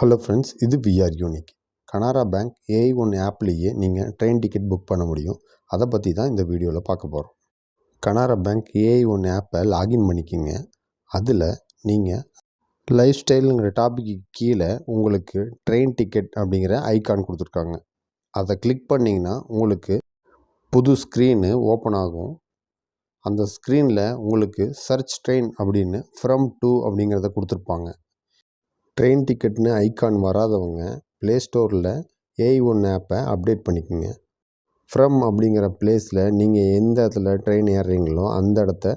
Hello friends, இது VR unique. Canara bank AI1 ஆப்லேயே நீங்கள் ட்ரெயின் டிக்கெட் புக் பண்ண முடியும். அதை பற்றி தான் இந்த வீடியோவில் பார்க்க போகிறோம். கனரா பேங்க் AI1 ஆப்பை லாகின் பண்ணிக்கிங்க. அதில் நீங்கள் லைஃப் ஸ்டைலுங்கிற டாப்பிக்கு கீழே உங்களுக்கு ட்ரெயின் டிக்கெட் அப்படிங்கிற ஐக்கான் கொடுத்துருக்காங்க. அதை கிளிக் பண்ணிங்கன்னா உங்களுக்கு புது ஸ்க்ரீனு ஓப்பன் ஆகும். அந்த ஸ்க்ரீனில் உங்களுக்கு சர்ச் ட்ரெயின் அப்படின்னு ஃப்ரம் டு அப்படிங்கிறத கொடுத்துருப்பாங்க. ட்ரெயின் டிக்கெட்னு ஐக்கான் வராதவங்க ப்ளே ஸ்டோரில் AI1 ஆப்பை அப்டேட் பண்ணிக்கோங்க. ஃப்ரம் அப்படிங்கிற ப்ளேஸில் நீங்கள் எந்த இடத்துல ட்ரெயின் ஏறுறீங்களோ அந்த இடத்த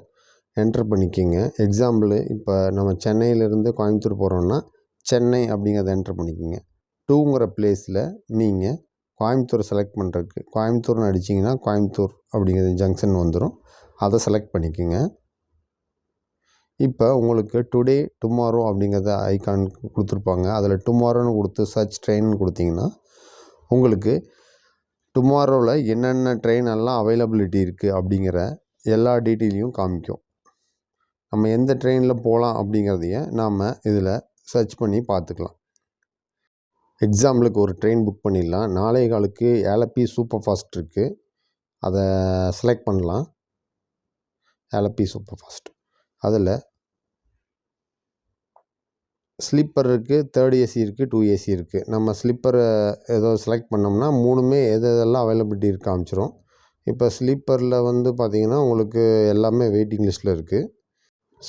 என்ட்ரு பண்ணிக்கோங்க. எக்ஸாம்பிள், இப்போ நம்ம சென்னையிலேருந்து கோயம்புத்தூர் போகிறோன்னா சென்னை அப்படிங்கிறத என்ட்ரு பண்ணிக்கோங்க. டூங்கிற ப்ளேஸில் நீங்கள் கோயம்புத்தூர் செலக்ட் பண்ணுறதுக்கு கோயம்புத்தூர்னு அடிச்சிங்கன்னா கோயம்புத்தூர் அப்படிங்கிறது ஜங்ஷன் வந்துடும். அதை செலக்ட் பண்ணிக்கோங்க. இப்போ உங்களுக்கு டுடே டுமாரோ அப்படிங்கிறத ஐக்கான் கொடுத்துருப்பாங்க. அதில் டுமாரோன்னு கொடுத்து சர்ச் ட்ரெயின் கொடுத்தீங்கன்னா உங்களுக்கு டுமாரோவில் என்னென்ன ட்ரெயின் எல்லாம் அவைலபிலிட்டி இருக்குது அப்படிங்கிற எல்லா டீட்டெயிலையும் காமிக்கும். நம்ம எந்த ட்ரெயினில் போகலாம் அப்படிங்கிறதைய நாம் இதில் சர்ச் பண்ணி பார்த்துக்கலாம். எக்ஸாம்பிளுக்கு ஒரு ட்ரெயின் புக் பண்ணிடலாம். நாளை காலுக்கு ஏலப்பி சூப்பர் ஃபாஸ்ட் இருக்குது. அதை செலக்ட் பண்ணலாம். ஏலப்பி சூப்பர் ஃபாஸ்ட் அதில் ஸ்லீப்பர் இருக்குது, 3rd AC இருக்குது, 2 AC இருக்குது. நம்ம ஸ்லீப்பரை ஏதோ செலக்ட் பண்ணோம்னா மூணுமே எதெல்லாம் அவைலபிலிட்டி இருக்குது காமிச்சிரும். இப்போ ஸ்லீப்பரில் பார்த்திங்கன்னா உங்களுக்கு எல்லாமே வெயிட்டிங் லிஸ்ட்டில் இருக்குது.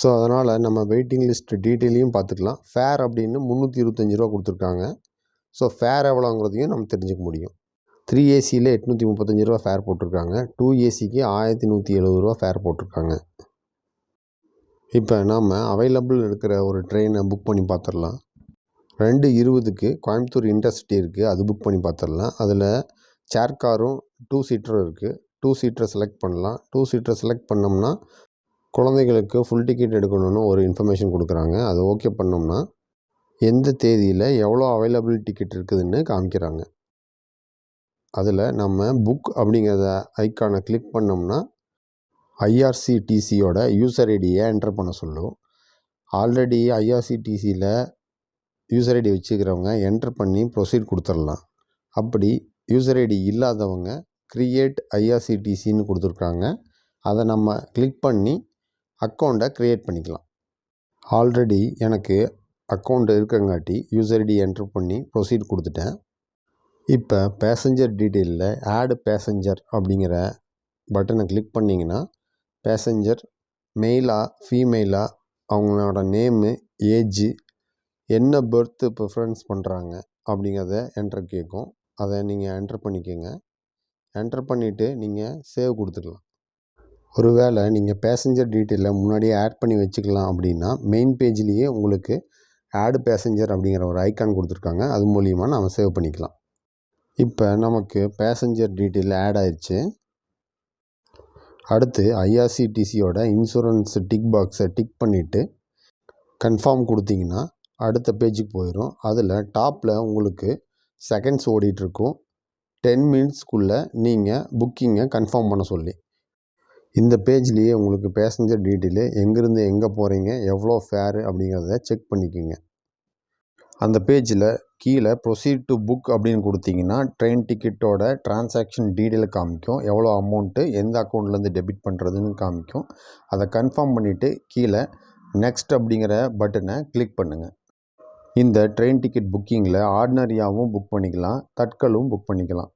ஸோ அதனால் நம்ம வெயிட்டிங் லிஸ்ட் டீட்டெயிலையும் பார்த்துக்கலாம். ஃபேர் அப்படின்னு 325 ரூபா கொடுத்துருக்காங்க. ஸோ ஃபேர் எவ்வளோங்கிறதையும் நம்ம தெரிஞ்சுக்க முடியும். 3 ACயில் 835 ரூபா ஃபேர் போட்டிருக்காங்க. 2 ACக்கு 1170 ரூபா ஃபேர் போட்டிருக்காங்க. இப்போ நாம் அவைலபிள் இருக்கிற ஒரு ட்ரெயினை புக் பண்ணி பார்த்துடலாம். 2:20க்கு கோயம்புத்தூர் இன்டர்சிட்டி இருக்குது. அது புக் பண்ணி பார்த்துடலாம். அதில் சேர் காரும் 2 சீட்டரும் இருக்குது. 2 சீட்டரை செலக்ட் பண்ணலாம். 2 சீட்டரை செலக்ட் பண்ணோம்னா குழந்தைகளுக்கு ஃபுல் டிக்கெட் எடுக்கணும்னு ஒரு இன்ஃபர்மேஷன் கொடுக்குறாங்க. அதை ஓகே பண்ணோம்னா எந்த தேதியில் எவ்வளோ அவைலபிள் டிக்கெட் இருக்குதுன்னு காமிக்கிறாங்க. அதில் நம்ம புக் அப்படிங்கிறத ஐக்கானை கிளிக் பண்ணோம்னா IRCTCயோட யூசர் ஐடியை என்டர் பண்ண சொல்லும். ஆல்ரெடி IRCTCயில் யூசர் ஐடி வச்சுக்கிறவங்க என்டர் பண்ணி ப்ரொசீட் கொடுத்துடலாம். அப்படி யூசர் ஐடி இல்லாதவங்க க்ரியேட் IRCTCன்னு கொடுத்துருக்காங்க. அதை நம்ம கிளிக் பண்ணி அக்கௌண்ட்டை க்ரியேட் பண்ணிக்கலாம். ஆல்ரெடி எனக்கு அக்கௌண்ட் இருக்கங்காட்டி யூசர் ஐடி என்டர் பண்ணி ப்ரொசீட் கொடுத்துட்டேன். இப்போ பேசஞ்சர் டீட்டெயிலில் ஆட் பேசஞ்சர் அப்படிங்கிற பட்டனை கிளிக் பண்ணிங்கன்னா பேசஞ்சர் மெயிலா ஃபீமெயிலா, அவங்களோட நேமு, ஏஜு, என்ன பர்த்து ப்ரிஃபரன்ஸ் பண்ணுறாங்க அப்படிங்கிறத என்டர் கேட்கும். அதை நீங்கள் என்டர் பண்ணிக்கோங்க. என்டர் பண்ணிவிட்டு நீங்கள் சேவ் கொடுத்துக்கலாம். ஒருவேளை நீங்கள் பேசஞ்சர் டீட்டெயிலை முன்னாடியே ஆட் பண்ணி வச்சுக்கலாம் அப்படின்னா மெயின் பேஜ்லேயே உங்களுக்கு ஆட் பேசஞ்சர் அப்படிங்கிற ஒரு ஐக்கான் கொடுத்துருக்காங்க. அது மூலிமா நம்ம சேவ் பண்ணிக்கலாம். இப்போ நமக்கு பேசஞ்சர் டீட்டெயில் ஆட் ஆயிடுச்சு. அடுத்து IRCTCயோட இன்சூரன்ஸ் டிக் பாக்ஸை டிக் பண்ணிவிட்டு கன்ஃபார்ம் கொடுத்தீங்கன்னா அடுத்த பேஜுக்கு போயிடும். அதில் டாப்பில் உங்களுக்கு செகண்ட்ஸ் ஓடிட்டுருக்கும். 10 மினிட்ஸ்க்குள்ளே நீங்கள் புக்கிங்கை கன்ஃபார்ம் பண்ண சொல்லி. இந்த பேஜ்லேயே உங்களுக்கு பேசஞ்சர் டீட்டெயிலு, எங்கேருந்து எங்கே போகிறீங்க, எவ்வளோ ஃபேரு அப்படிங்கிறத செக் பண்ணிக்கோங்க. அந்த பேஜில் கீழே ப்ரொசீட் டு புக் அப்படின்னு கொடுத்தீங்கன்னா ட்ரெயின் டிக்கெட்டோட டிரான்சாக்ஷன் டீட்டெயில் காமிக்கும். எவ்வளோ அமௌண்ட்டு எந்த அக்கௌண்ட்லேருந்து டெபிட் பண்ணுறதுன்னு காமிக்கும். அதை கன்ஃபார்ம் பண்ணிவிட்டு கீழே நெக்ஸ்ட் அப்படிங்கிற பட்டனை கிளிக் பண்ணுங்கள். இந்த ட்ரெயின் டிக்கெட் புக்கிங்கில் ஆர்டினரியாகவும் புக் பண்ணிக்கலாம், தட்கலும் புக் பண்ணிக்கலாம்.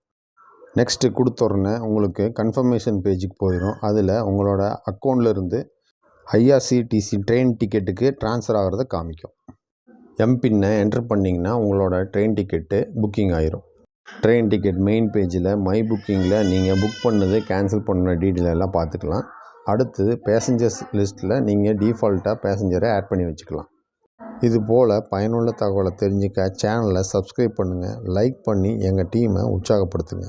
நெக்ஸ்ட்டு கொடுத்தோடனே உங்களுக்கு கன்ஃபர்மேஷன் பேஜுக்கு போயிடும். அதில் உங்களோட அக்கௌண்ட்லேருந்து IRCTC ட்ரெயின் டிக்கெட்டுக்கு ட்ரான்ஸ்ஃபர் ஆகிறத காமிக்கும். எம்பின்னை என்ட்ரு பண்ணிங்கன்னா உங்களோட ட்ரெயின் டிக்கெட்டு புக்கிங் ஆயிரும். ட்ரெயின் டிக்கெட் மெயின் பேஜில் மை புக்கிங்கில் நீங்கள் புக் பண்ணது கேன்சல் பண்ண டீட்டெயில் எல்லாம் பார்த்துக்கலாம். அடுத்தது பேசஞ்சர்ஸ் லிஸ்ட்டில் நீங்கள் டிஃபால்ட்டாக பேசஞ்சரை ஆட் பண்ணி வச்சுக்கலாம். இது போல் பயனுள்ள தகவலை தெரிஞ்சுக்க சேனலை சப்ஸ்கிரைப் பண்ணுங்கள், லைக் பண்ணி எங்கள் டீமை உற்சாகப்படுத்துங்க.